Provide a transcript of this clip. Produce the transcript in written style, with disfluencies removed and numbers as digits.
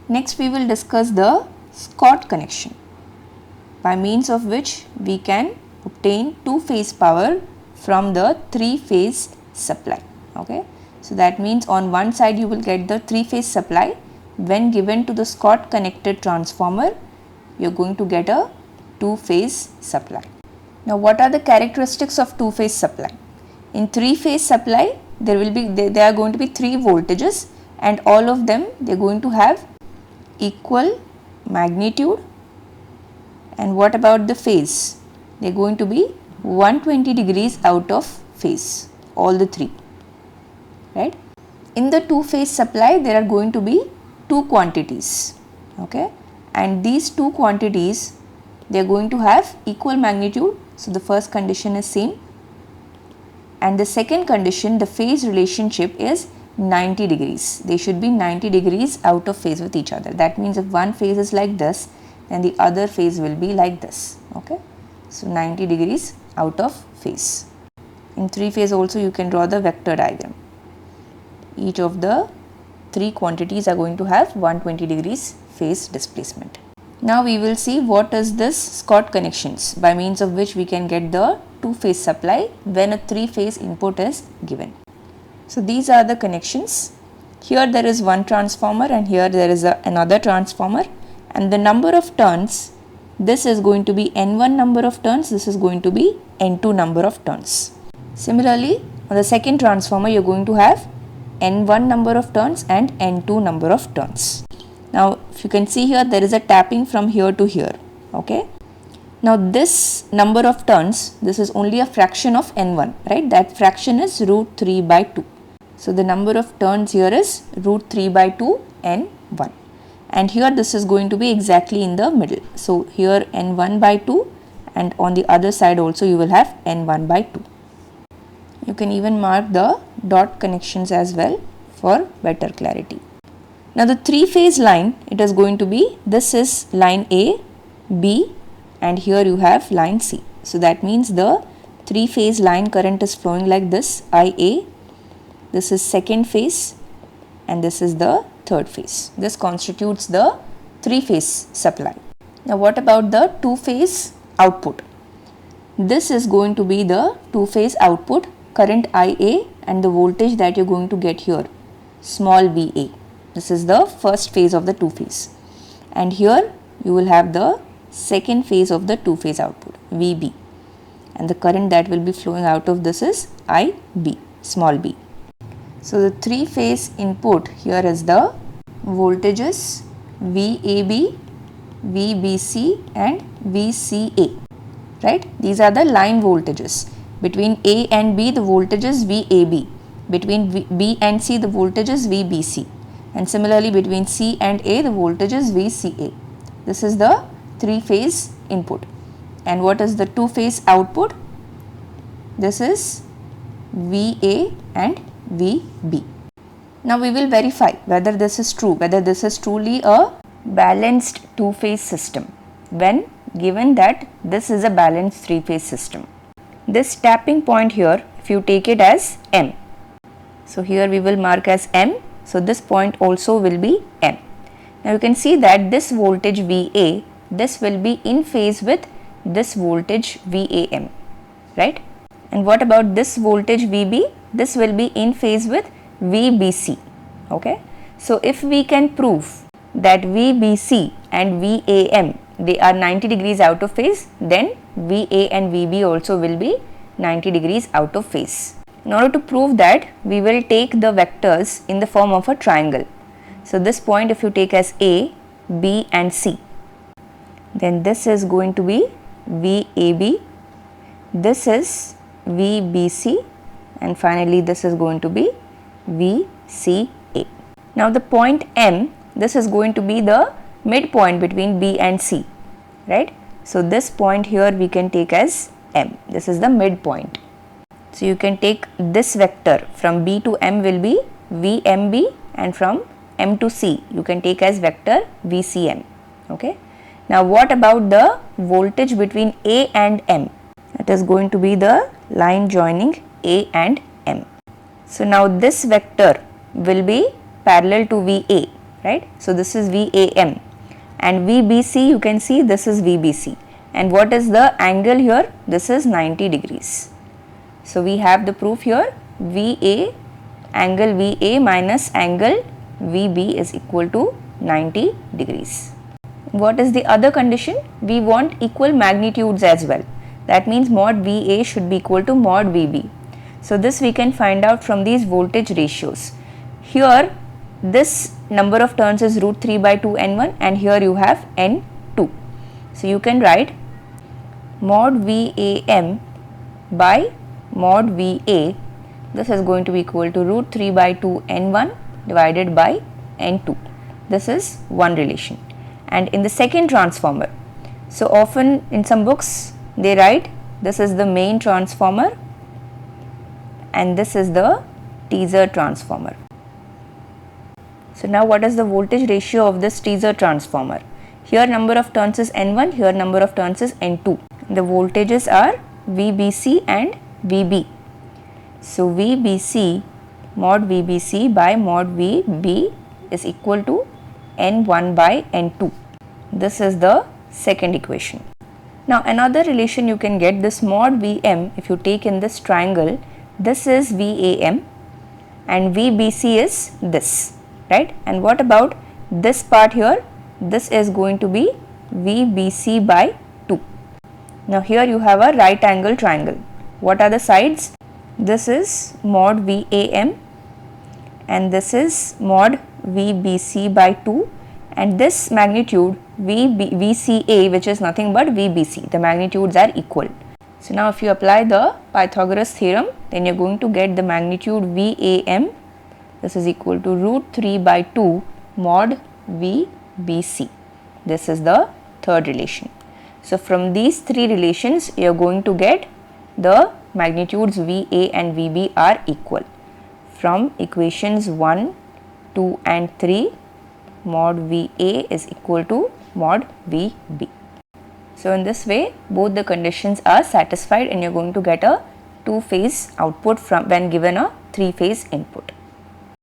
Next we will discuss the Scott connection, by means of which we can obtain two-phase power from the three-phase supply. Okay, so that means on one side you will get the three-phase supply. When given to the Scott connected transformer, you are going to get a two-phase supply. Now what are the characteristics of two-phase supply? In three-phase supply, there are going to be three voltages, and all of them they are going to have equal magnitude. And what about the phase? They are going to be 120 degrees out of phase, all the three, right? In the two-phase supply, there are going to be two quantities, okay, and these two quantities, they are going to have equal magnitude. So the first condition is same, and the second condition, the phase relationship is 90 degrees. They should be 90 degrees out of phase with each other. That means if one phase is like this, then the other phase will be like this. Okay, so 90 degrees out of phase. In three phase also you can draw the vector diagram. Each of the three quantities are going to have 120 degrees phase displacement. Now we will see what is this Scott connections, by means of which we can get the two-phase supply when a three-phase input is given. So these are the connections. Here there is one transformer and here there is another transformer, and the number of turns, this is going to be N1 number of turns, this is going to be N2 number of turns. Similarly, on the second transformer you are going to have N1 number of turns and N2 number of turns. Now if you can see here, there is a tapping from here to here. Okay, now this number of turns, this is only a fraction of N1, right? That fraction is root 3 by 2. So the number of turns here is root 3 by 2 N1, and here this is going to be exactly in the middle. So here N1 by 2, and on the other side also you will have N1 by 2. You can even mark the dot connections as well for better clarity. Now the three-phase line, it is going to be, this is line A, B, and here you have line C. So that means the three-phase line current is flowing like this, IA, this is second phase, and this is the third phase. This constitutes the three-phase supply. Now what about the two-phase output? This is going to be the two-phase output, current IA and the voltage that you are going to get here, small VA. This is the first phase of the two-phase, and here you will have the second phase of the two-phase output, VB, and the current that will be flowing out of this is IB, small b. So the three-phase input here is the voltages VAB, VBC and VCA, right? These are the line voltages. Between A and B the voltage is VAB, between B and C the voltage is VBC, and similarly between C and A the voltage is VCA. This is the three-phase input. And what is the two-phase output? This is VA and VB. Now we will verify whether this is true, whether this is truly a balanced two-phase system when given that this is a balanced three-phase system. This tapping point here, if you take it as M, so here we will mark as M, so this point also will be M. Now you can see that this voltage VA, this will be in phase with this voltage VAM, right? And what about this voltage VB? This will be in phase with VBC, okay? So if we can prove that VBC and VAM, they are 90 degrees out of phase, then VA and VB also will be 90 degrees out of phase. In order to prove that, we will take the vectors in the form of a triangle. So this point if you take as A, B and C, then this is going to be VAB, this is VBC, and finally this is going to be VCA. Now the point M, this is going to be the midpoint between B and C, right? So this point here we can take as M, this is the midpoint. So you can take this vector from B to M will be VMB, and from M to C you can take as vector VCM, okay? Now what about the voltage between A and M? It is going to be the line joining A and M. So now this vector will be parallel to VA, right? So this is VAM, and VBC, you can see this is VBC, and what is the angle here? This is 90 degrees. So we have the proof here, VA, angle VA minus angle VB is equal to 90 degrees. What is the other condition? We want equal magnitudes as well. That means mod VA should be equal to mod VB. So this we can find out from these voltage ratios. Here this number of turns is root 3 by 2 N1, and here you have N2. So you can write mod VAM by mod VA. This is going to be equal to root 3 by 2 N1 divided by N2. This is one relation. And in the second transformer, so often in some books they write this is the main transformer and this is the teaser transformer. So now what is the voltage ratio of this teaser transformer? Here number of turns is N1, here number of turns is N2. The voltages are VBC and VB. So VBC, mod VBC by mod VB is equal to N1 by N2. This is the second equation. Now another relation you can get, this mod VM, if you take in this triangle, this is VAM and VBC is this, right? And what about this part here? This is going to be VBC by 2. Now here you have a right angle triangle. What are the sides? This is mod VAM and this is mod VBC by 2, and this magnitude VCA, which is nothing but VBC, the magnitudes are equal. So now if you apply the Pythagoras theorem, then you are going to get the magnitude VAM, this is equal to root 3 by 2 mod VBC. This is the third relation. So from these three relations you are going to get the magnitudes VA and VB are equal. From equations 1, 2 and 3, mod VA is equal to mod VB. So in this way both the conditions are satisfied and you are going to get a two-phase output from when given a three-phase input.